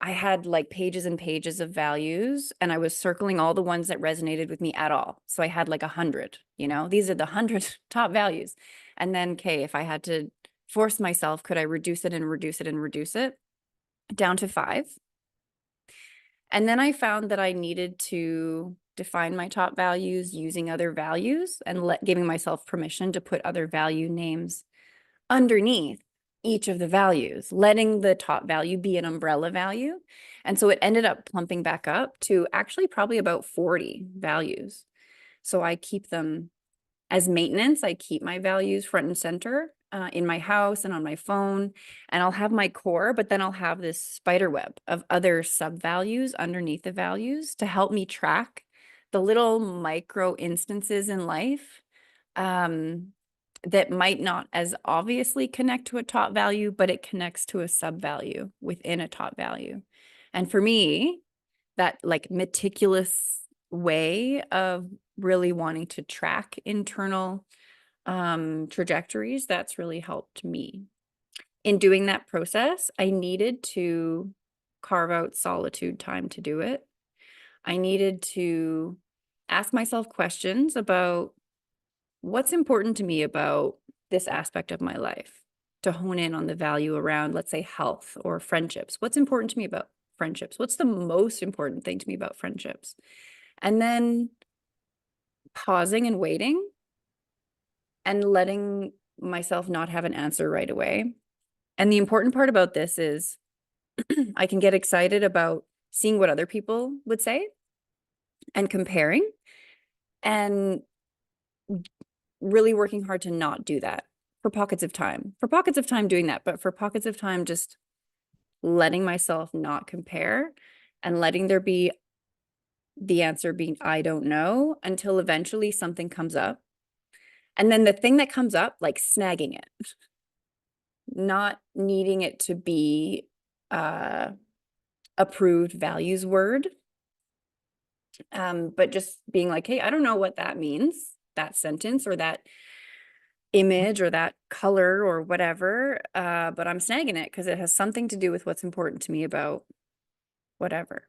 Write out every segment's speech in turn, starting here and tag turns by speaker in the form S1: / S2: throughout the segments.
S1: I had like pages and pages of values, and I was circling all the ones that resonated with me at all. So I had like 100, these are the 100 top values. And then, okay, if I had to force myself, could I reduce it and reduce it and reduce it down to 5? And then I found that I needed to define my top values using other values and giving myself permission to put other value names underneath each of the values, letting the top value be an umbrella value. And so it ended up plumping back up to actually probably about 40 values. So I keep them as maintenance. I keep my values front and center in my house and on my phone. And I'll have my core, but then I'll have this spider web of other sub values underneath the values to help me track the little micro instances in life that might not as obviously connect to a top value, but it connects to a sub value within a top value. And for me, that like meticulous way of really wanting to track internal trajectories, that's really helped me. In doing that process, I needed to carve out solitude time to do it. I needed to ask myself questions about what's important to me about this aspect of my life, to hone in on the value around, let's say, health or friendships. What's important to me about friendships? What's the most important thing to me about friendships? And then pausing and waiting and letting myself not have an answer right away. And the important part about this is I can get excited about seeing what other people would say and comparing, and really working hard to not do that for pockets of time. For pockets of time doing that, but for pockets of time just letting myself not compare and letting there be the answer being I don't know until eventually something comes up. And then the thing that comes up, like snagging it, not needing it to be approved values word, but just being like, hey, I don't know what that means, that sentence or that image or that color or whatever, but I'm snagging it because it has something to do with what's important to me about whatever.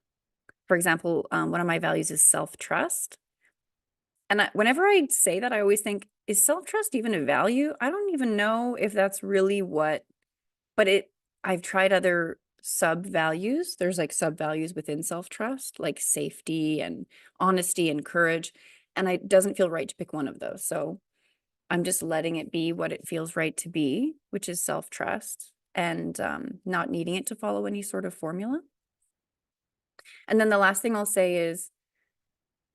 S1: For example, one of my values is self-trust. And whenever I say that, I always think, is self-trust even a value? I don't even know if that's really what, but I've tried other sub values. There's like sub values within self-trust, like safety and honesty and courage. And it doesn't feel right to pick one of those. So I'm just letting it be what it feels right to be, which is self-trust, and not needing it to follow any sort of formula. And then the last thing I'll say is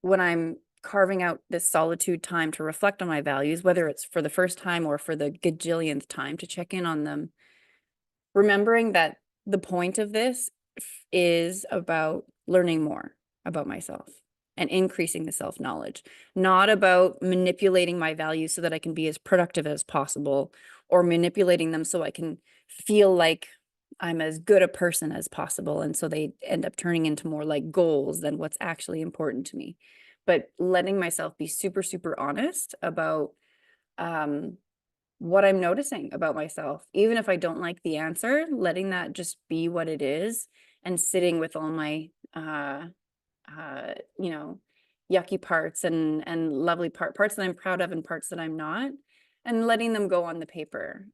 S1: when I'm carving out this solitude time to reflect on my values, whether it's for the first time or for the gajillionth time to check in on them, remembering that the point of this is about learning more about myself and increasing the self-knowledge, not about manipulating my values so that I can be as productive as possible or manipulating them so I can feel like I'm as good a person as possible. And so they end up turning into more like goals than what's actually important to me. But letting myself be super, super honest about what I'm noticing about myself, even if I don't like the answer, letting that just be what it is and sitting with all my you know, yucky parts and lovely parts that I'm proud of and parts that I'm not, and letting them go on the paper.